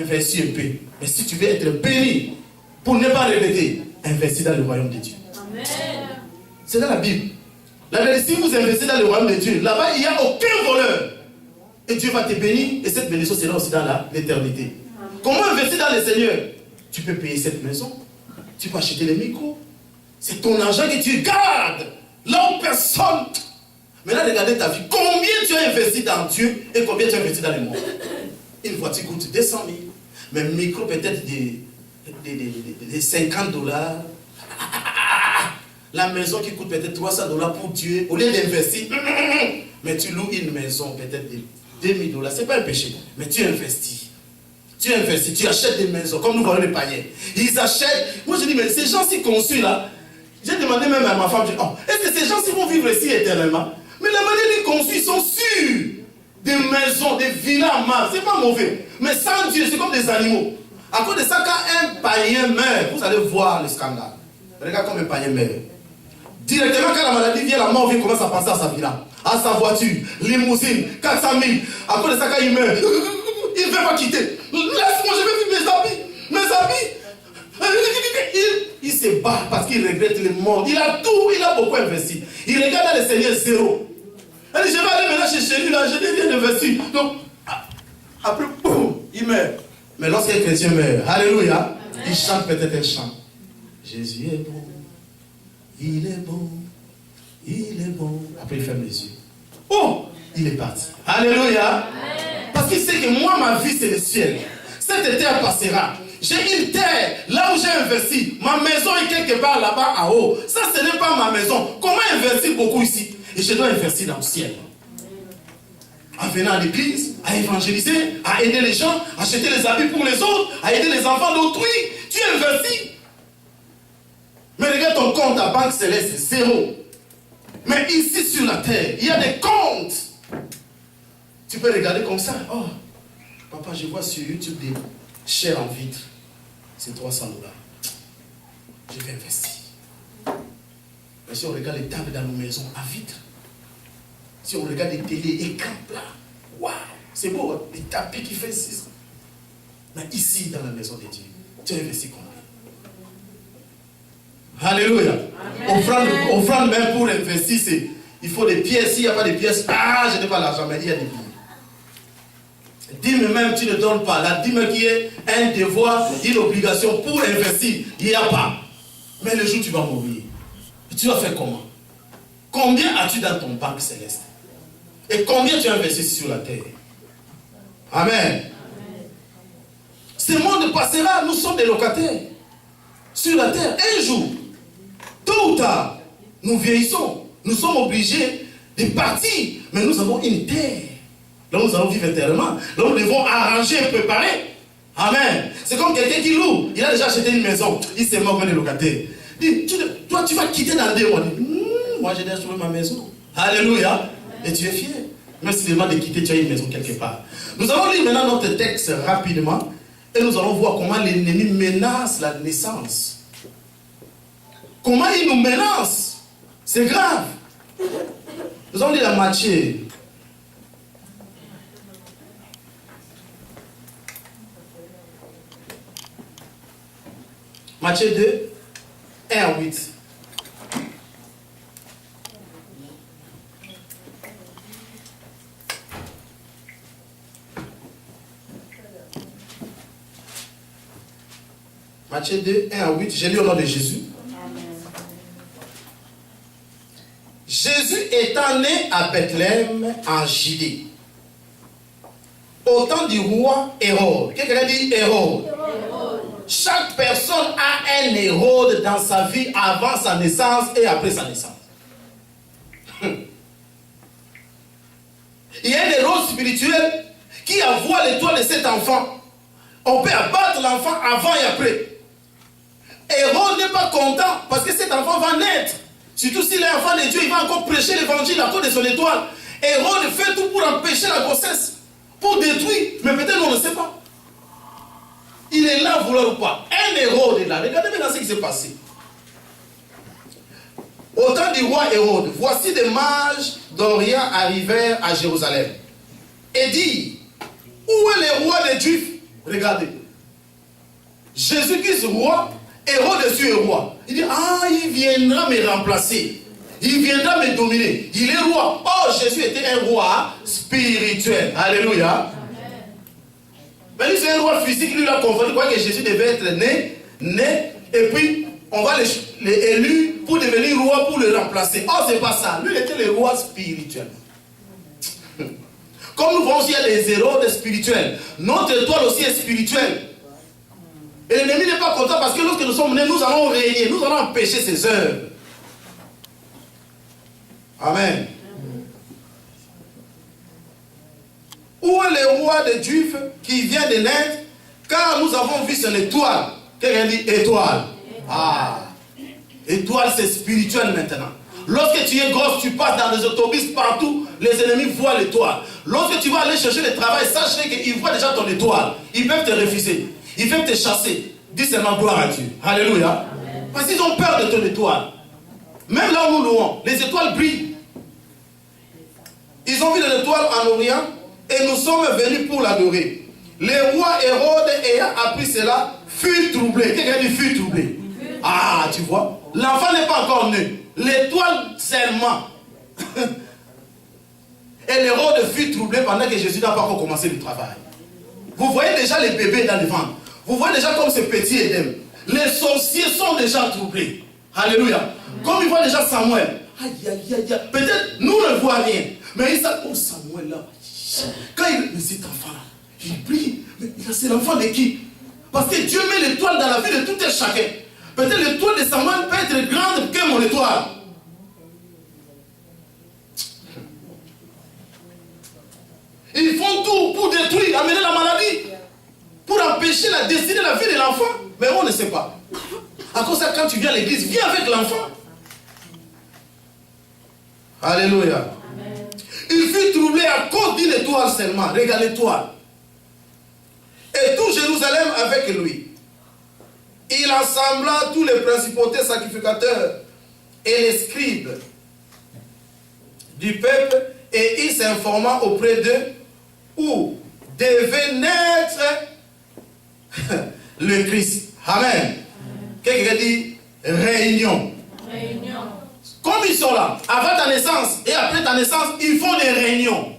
investis un peu. Mais si tu veux être béni, pour ne pas répéter, investis dans le royaume de Dieu. Amen. C'est dans la Bible. La vérité, si vous investissez dans le royaume de Dieu, là-bas, il n'y a aucun voleur. Et Dieu va te bénir, et cette bénédiction sera aussi dans l'éternité. Comment investir dans le Seigneur? Tu peux payer cette maison, tu peux acheter les micros. C'est ton argent que tu gardes, là où personne. Maintenant, regardez ta vie. Combien tu as investi dans Dieu et combien tu as investi dans le monde? Une voiture coûte 200 000, mais un micro peut-être des 50 $. La maison qui coûte peut-être 300 $ pour Dieu, au lieu d'investir, mais tu loues une maison peut-être de 2000 $. Ce n'est pas un péché, mais tu investis. Tu investis, tu achètes des maisons, comme nous voyons les païens. Ils achètent. Moi je dis, mais ces gens-ci conçus là, j'ai demandé même à ma femme, je dis, oh, est-ce que ces gens-ci vont vivre ici éternellement? Mais la manière dont ils construisent, ils sont sûrs. Des maisons, des villas en marbre, c'est pas mauvais. Mais sans Dieu, c'est comme des animaux. À cause de ça, quand un païen meurt, vous allez voir le scandale. Regarde comme un païen meurt. Directement, quand la maladie vient, la mort vient, commence à penser à sa villa, à sa voiture, limousine, 400 000. À cause de ça, quand il meurt, il ne veut pas quitter. Laisse-moi, je veux vivre mes habits. Mes habits. Il se bat parce qu'il regrette le monde. Il a tout, il a beaucoup investi. Il regarde dans le Seigneur zéro. Elle dit, je vais aller maintenant chez lui, là, je n'ai rien investi. Donc, après, boum, il meurt. Mais lorsqu'un chrétien meurt, alléluia, il chante peut-être un chant. Jésus est bon, il est bon, il est bon. Après, il ferme les yeux. Oh, il est parti. Alléluia. Parce qu'il sait que moi, ma vie, c'est le ciel. Cette terre passera. J'ai une terre, là où j'ai investi. Ma maison est quelque part là-bas en haut. Ça, ce n'est pas ma maison. Comment investir beaucoup ici? Et je dois investir dans le ciel. En venant à l'église, à évangéliser, à aider les gens, à acheter les habits pour les autres, à aider les enfants d'autrui. Tu investis. Mais regarde ton compte à banque céleste, c'est zéro. Mais ici sur la terre, il y a des comptes. Tu peux regarder comme ça. Oh, papa, je vois sur YouTube des chairs en vitre. C'est 300 $. Je vais investir. Mais si on regarde les tables dans nos maisons à vitre, si on regarde les télés, écrans plats, waouh, c'est beau, hein? Des tapis qui font 6. Mais ici, dans la maison de Dieu, tu as investi combien? Alléluia. Offrande même pour investir, il faut des pièces. S'il n'y a pas de pièces, je n'ai pas l'argent, mais il y a des billets. Dîme même, tu ne donnes pas. La dîme qui est un devoir, une obligation pour investir, il n'y a pas. Mais le jour où tu vas mourir, tu vas faire comment? Combien as-tu dans ton banque céleste? Et combien tu as investi sur la terre? Amen. Ce monde passera, nous sommes des locataires. Sur la terre, un jour, tôt ou tard, nous vieillissons. Nous sommes obligés de partir. Mais nous avons une terre. Là, nous allons vivre éternellement. Là, nous devons arranger et préparer. Amen. C'est comme quelqu'un qui loue. Il a déjà acheté une maison. Il s'est mort comme des locataires. Dit, toi, tu vas quitter dans 2 mois. Moi, j'ai déjà trouvé ma maison. Alléluia. Et tu es fier. Même si tu demandes de quitter, tu as une maison quelque part. Nous allons lire maintenant notre texte rapidement. Et nous allons voir comment l'ennemi menace la naissance. Comment il nous menace. C'est grave. Nous allons lire la Matthieu. Matthieu 2, 1 à 8. Matthieu 2, 1 à 8. J'ai lu au nom de Jésus. Jésus étant né à Bethléem en Judée, au temps du roi Hérode. Quelqu'un dit Hérode. Chaque personne a un Hérode dans sa vie avant sa naissance et après sa naissance. Il y a un Hérode spirituel qui envoie l'étoile de cet enfant. On peut abattre l'enfant avant et après. Hérode n'est pas content parce que cet enfant va naître. Surtout s'il est enfant de Dieu, il va encore prêcher l'évangile à cause de son étoile. Hérode fait tout pour empêcher la grossesse, pour détruire. Mais peut-être on ne sait pas. Il est là, vouloir ou pas. Un Hérode est là. Regardez maintenant ce qui s'est passé. Au temps du roi Hérode, voici des mages d'Orient arrivèrent à Jérusalem et dit, où est le roi des Juifs? Regardez. Jésus-Christ roi, Hérode dessus est roi. Il dit, ah, il viendra me remplacer. Il viendra me dominer. Il est roi. Oh, Jésus était un roi spirituel. Alléluia. Mais lui, c'est un roi physique. Lui, il a confondu. Quoi que Jésus devait être né. Et puis, on va les élus pour devenir roi, pour le remplacer. Oh, c'est pas ça. Lui, il était le roi spirituel. Comme nous voyons, il y a des Hérodes spirituels. Notre étoile aussi est spirituelle. Et l'ennemi n'est pas content parce que lorsque nous sommes nés, nous allons régner. Nous allons empêcher ses œuvres. Amen. Où est le roi des Juifs qui vient de naître? Car nous avons vu son étoile. Quelqu'un dit étoile. Ah. Étoile, c'est spirituel maintenant. Lorsque tu es gosse, tu passes dans les autobus partout, les ennemis voient l'étoile. Lorsque tu vas aller chercher le travail, sache qu'ils voient déjà ton étoile. Ils peuvent te refuser. Ils peuvent te chasser. Dis seulement gloire à Dieu. Alléluia. Amen. Parce qu'ils ont peur de ton étoile. Même là où nous louons, les étoiles brillent. Ils ont vu l'étoile en Orient et nous sommes venus pour l'adorer. Le roi Hérode ayant appris cela, fut troublé. Quelqu'un dit fut troublé. Ah, tu vois, l'enfant n'est pas encore né. L'étoile seulement. Et l'Hérode fut troublé pendant que Jésus n'a pas encore commencé le travail. Vous voyez déjà les bébés dans le ventre. Vous voyez déjà comme ce petit Édem. Les sorciers sont déjà troublés. Alléluia. Comme ils voient déjà Samuel. Aïe, aïe, aïe, aïe. Peut-être nous ne voyons rien. Mais ils savent, oh Samuel là. Quand il. Mais cet enfant-là, il brille. Mais c'est l'enfant de qui? Parce que Dieu met l'étoile dans la vie de tout un chacun. Peut-être l'étoile de Samuel peut être grande que mon étoile. Ils font tout pour détruire, amener la maladie, pour empêcher la destinée de la vie de l'enfant. Mais on ne sait pas. À cause de ça, quand tu viens à l'église, viens avec l'enfant. Alléluia. Amen. Il fut troublé à cause d'une étoile seulement. Regarde l'étoile. Et tout Jérusalem avec lui. Il assembla tous les principautés sacrificateurs et les scribes du peuple et il s'informa auprès d'eux où devait naître le Christ. Amen. Quelqu'un dit réunion. Réunion. Comme ils sont là, avant ta naissance et après ta naissance, ils font des réunions,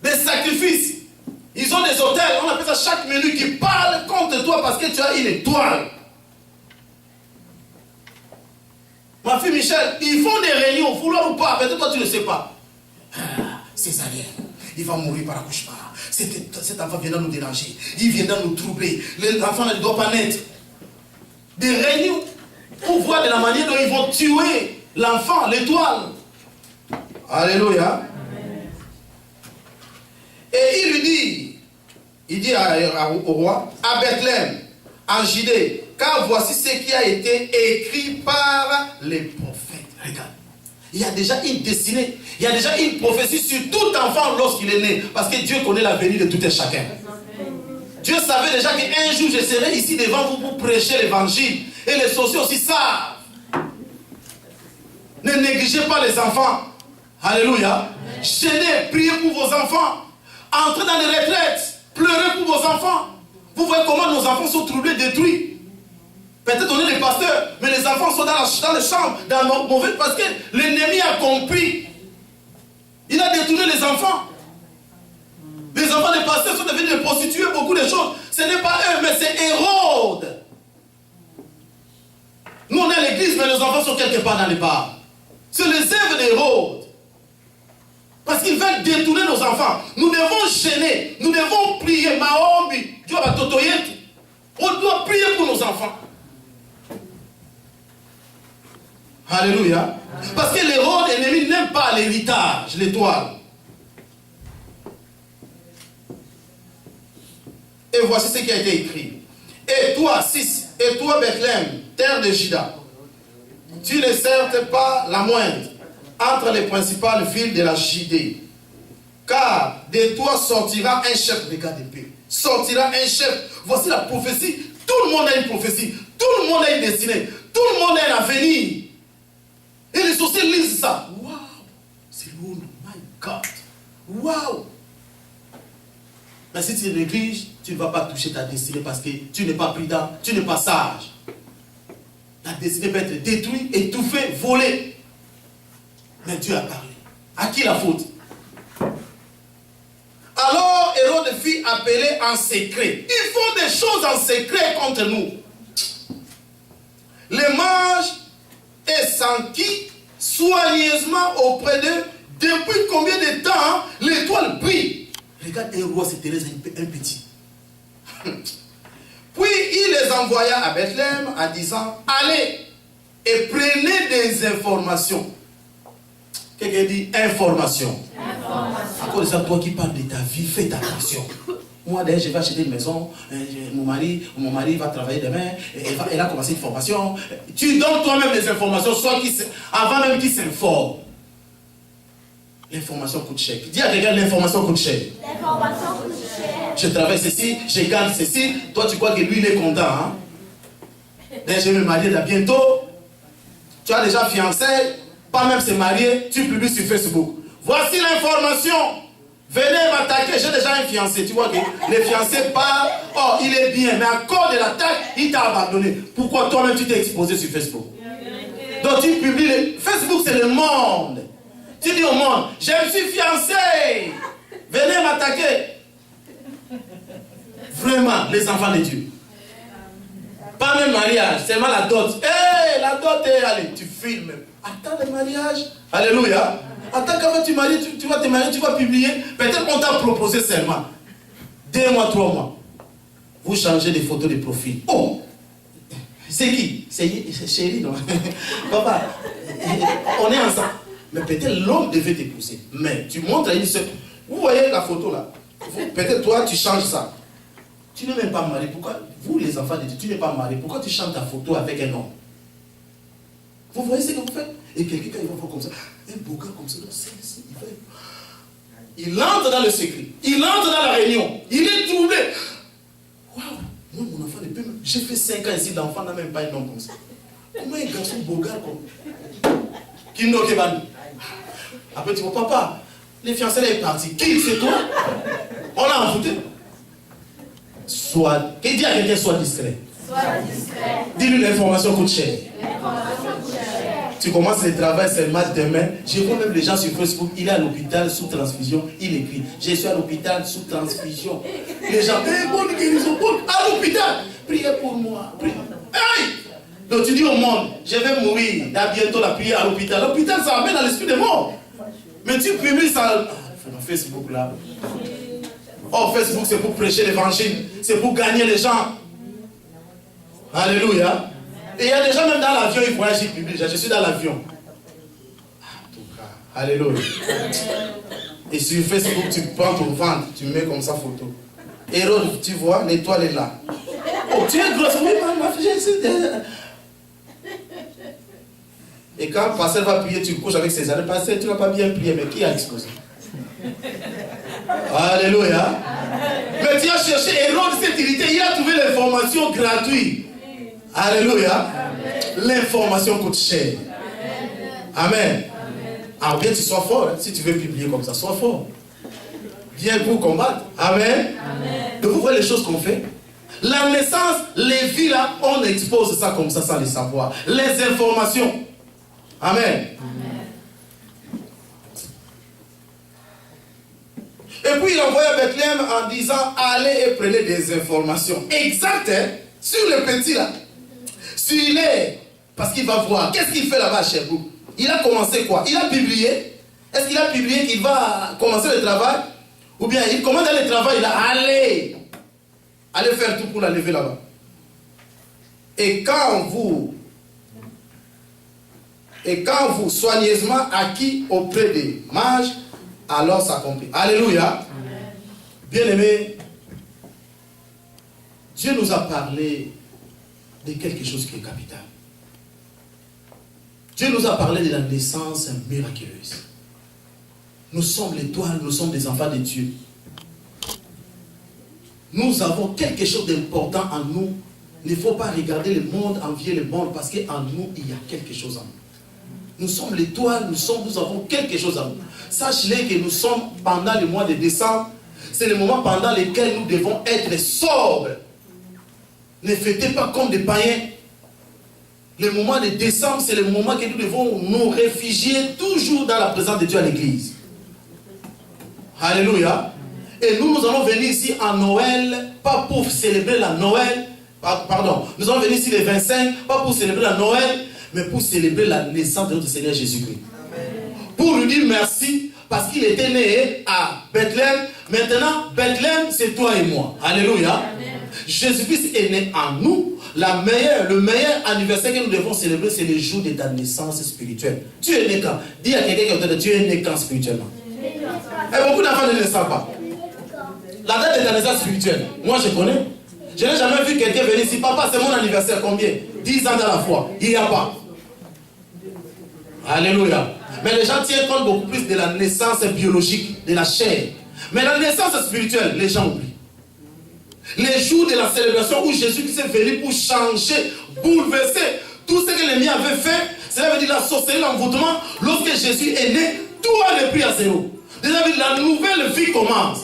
des sacrifices. Ils ont des hôtels, on appelle ça chaque minute qui parle contre toi parce que tu as une étoile. Ma fille Michel, ils font des réunions, vouloir ou pas, peut-être toi tu ne sais pas. Césarien, il va mourir par accouchement. Cet enfant viendra nous déranger, il viendra nous troubler. L'enfant ne doit pas naître. Des réunions pour voir de la manière dont ils vont tuer l'enfant, l'étoile. Alléluia. Et il dit au roi, à Bethléem, en Judée, car voici ce qui a été écrit par les prophètes. Regarde, il y a déjà une destinée, il y a déjà une prophétie sur tout enfant lorsqu'il est né, parce que Dieu connaît l'avenir de tout un chacun. Dieu savait déjà qu'un jour je serai ici devant vous pour prêcher l'évangile, et les sorciers aussi savent. Ne négligez pas les enfants. Alléluia. Chaînez, priez pour vos enfants. Entrez dans les retraites, pleurez pour vos enfants. Vous voyez comment nos enfants sont troublés, détruits. Peut-être on est des pasteurs, mais les enfants sont dans les chambres, dans nos mauvais, parce que l'ennemi a compris. Il a détourné les enfants. Les enfants des pasteurs sont devenus des prostituées, beaucoup de choses. Ce n'est pas eux, mais c'est Hérode. Nous on est à l'église, mais nos enfants sont quelque part dans les bars. C'est les œuvres d'Hérode. Parce qu'ils veulent détourner nos enfants. Nous devons gêner. Nous devons prier. Maombi, Dieu va totoyer. On doit prier pour nos enfants. Alléluia. Parce que l'Hérode ennemi n'aime pas l'héritage, l'étoile. Et voici ce qui a été écrit. Et toi, 6, et toi, Bethléem, terre de Juda, tu n'es certes pas la moindre entre les principales villes de la Judée. Car de toi sortira un chef. Regardez bien. Sortira un chef. Voici la prophétie. Tout le monde a une prophétie. Tout le monde a une destinée. Tout le monde a un avenir. Et les sorciers lisent ça. Waouh. C'est lourd. My God. Waouh. Mais si tu négliges, tu ne vas pas toucher ta destinée parce que tu n'es pas prudent, tu n'es pas sage. Ta destinée peut être détruite, étouffée, volée. Mais Dieu a parlé. À qui la faute? Alors Hérode fit appeler en secret. Ils font des choses en secret contre nous. Les mages et s'enquit soigneusement auprès d'eux. Depuis combien de temps l'étoile brille? Regarde un roi, c'est Thérèse, un petit. Puis il les envoya à Bethléem en disant, allez et prenez des informations. Quelqu'un dit information. À cause de ça, toi qui parles de ta vie, fais attention. Moi, d'ailleurs, je vais acheter une maison, mon mari va travailler demain, elle a commencé une formation. Tu donnes toi-même des informations, avant même qu'il s'informe. L'information coûte cher. Dis à quelqu'un, l'information coûte cher. L'information coûte cher. Je travaille ceci, je gagne ceci. Toi, tu crois que lui, il est content. Hein? D'ailleurs, je vais me marier là bientôt. Tu as déjà fiancé, pas même se marier, tu publies sur Facebook. Voici l'information. Venez m'attaquer, j'ai déjà un fiancé. Tu vois que les fiancés parlent, oh, il est bien, mais à cause de l'attaque, il t'a abandonné. Pourquoi toi-même tu t'es exposé sur Facebook? Donc tu publies, Facebook c'est le monde. Tu dis au monde, je me suis fiancé, venez m'attaquer. Vraiment, les enfants de Dieu. Pas même mariage, seulement la dot. Hé, la dot, allez, tu filmes. Attends le mariage. Alléluia. Attends, quand tu maries, tu vas te marier, tu vas publier. Peut-être qu'on t'a proposé seulement 2 mois, 3 mois. Vous changez des photos de profil. Oh, c'est qui? C'est chérie, non? Papa, on est ensemble. Mais peut-être l'homme devait t'épouser. Mais tu montres à une seule. Vous voyez la photo là? Peut-être toi, tu changes ça. Tu n'es même pas marié. Pourquoi? Vous, les enfants de Dieu, tu n'es pas marié. Pourquoi tu changes ta photo avec un homme? Vous voyez ce que vous faites? Et quelqu'un, il va voir comme ça. Un beau gars comme ça. Il entre dans le secret. Il entre dans la réunion. Il est troublé. Waouh! Moi, mon enfant, j'ai fait 5 ans ici, l'enfant n'a même pas un nom comme ça. Comment un garçon beau gars comme qui n'a que bani? Après, tu vois, papa, les fiancés là est parti. Qui? C'est toi? On l'a envoûté. Qui dit à quelqu'un soit discret? Sois discret. Dis-lui l'information coûte cher. Tu commences le travail seulement demain. Je vois même les gens sur Facebook, il est à l'hôpital sous transfusion, il écrit, je suis à l'hôpital sous transfusion. Les gens, bonne guérison, à l'hôpital, priez pour moi. Aïe! Donc tu dis au monde, je vais mourir, il y a bientôt la prière à l'hôpital. L'hôpital, ça amène à l'esprit des morts. Mais tu publies ça, Facebook là. Oh, Facebook, c'est pour prêcher l'évangile, c'est pour gagner les gens. Alléluia. Et il y a des gens même dans l'avion, ils voyagent, ils publient. Je suis dans l'avion. En tout cas, alléluia. Et sur Facebook, tu prends ton ventre, tu mets comme ça photo. Hérode, tu vois, l'étoile est là. Oh, tu es grosse. Oui, ma fille, je suis derrière. Et quand le pasteur va prier, tu couches avec ses amis. Pasteur, tu n'as pas bien prié, mais qui a exposé? Alléluia. Mais tu as cherché Hérode, cette irrité, il a trouvé l'information gratuite. Alléluia. L'information coûte cher. Amen. Alors bien, tu sois fort. Hein. Si tu veux publier comme ça, sois fort. Viens pour combattre. Amen. Donc vous voyez les choses qu'on fait. La naissance, les vies là, on expose ça comme ça sans le savoir. Les informations. Amen. Et puis il envoya Bethléem en disant, allez et prenez des informations exactes hein, sur le petit là. Sur les, parce qu'il va voir. Qu'est-ce qu'il fait là-bas chez vous? Il a commencé quoi? Il a publié. Est-ce qu'il a publié qu'il va commencer le travail? Ou bien il commence le travail, il a allez faire tout pour la lever là-bas. Et quand vous soigneusement acquis auprès des mages, alors ça s'accomplit. Alléluia. Bien-aimés, Dieu nous a parlé de quelque chose qui est capital. Dieu nous a parlé de la naissance miraculeuse. Nous sommes l'étoile, nous sommes des enfants de Dieu. Nous avons quelque chose d'important en nous. Il ne faut pas regarder le monde, envier le monde, parce qu'en nous, il y a quelque chose en nous. Nous sommes l'étoile, nous avons quelque chose en nous. Sache-les que nous sommes pendant le mois de décembre. c'est le moment pendant lequel nous devons être sobres. Ne fêtez pas comme des païens. Le moment de décembre, c'est le moment que nous devons nous réfugier toujours dans la présence de Dieu à l'église. Alléluia. Et nous allons venir ici en Noël, pas pour célébrer la Noël, pardon, nous allons venir ici les 25, pas pour célébrer la Noël, mais pour célébrer la naissance de notre Seigneur Jésus-Christ. Pour lui dire merci, parce qu'il était né à Bethléem. Maintenant, Bethléem, c'est toi et moi. Alléluia. Jésus-Christ est né en nous. Le meilleur anniversaire que nous devons célébrer, c'est le jour de ta naissance spirituelle. Tu es né quand? Dis à quelqu'un qui est tu es né quand spirituellement? Et beaucoup d'enfants ne le savent pas. La date de ta naissance spirituelle, moi je connais. Je n'ai jamais vu quelqu'un venir ici. Papa, c'est mon anniversaire, combien? 10 ans dans la foi. Il n'y a pas. Alléluia. Mais les gens tiennent compte beaucoup plus de la naissance biologique, de la chair. Mais la naissance spirituelle, les gens oublient. Les jours de la célébration où Jésus-Christ est venu pour changer, bouleverser tout ce que l'ennemi avait fait, cela veut dire la sorcellerie, l'envoûtement. Lorsque Jésus est né, tout a repris à zéro. Déjà, la nouvelle vie commence.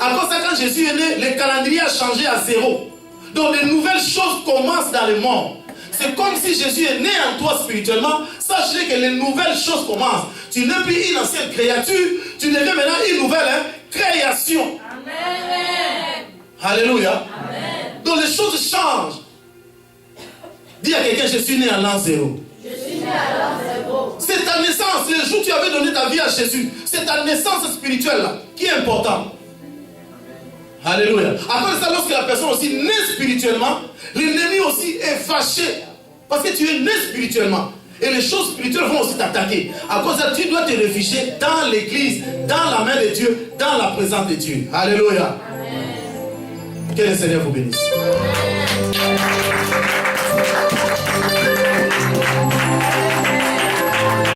À cause de ça, quand Jésus est né, le calendrier a changé à zéro. Donc, de nouvelles choses commencent dans le monde. C'est comme si Jésus est né en toi spirituellement. Sachez que les nouvelles choses commencent. Tu n'es plus une ancienne créature, tu deviens maintenant une nouvelle création. Amen. Alléluia. Amen. Donc les choses changent. Dis à quelqu'un, je suis né à l'an zéro. Je suis né à l'an zéro. C'est ta naissance, le jour où tu avais donné ta vie à Jésus. C'est ta naissance spirituelle là, qui est importante. Alléluia. Après ça, lorsque la personne aussi naît spirituellement, l'ennemi aussi est fâché. Parce que tu es né spirituellement. Et les choses spirituelles vont aussi t'attaquer. À cause de ça, tu dois te réfugier dans l'église, dans la main de Dieu, dans la présence de Dieu. Alléluia. Amen. Que le Seigneur vous bénisse.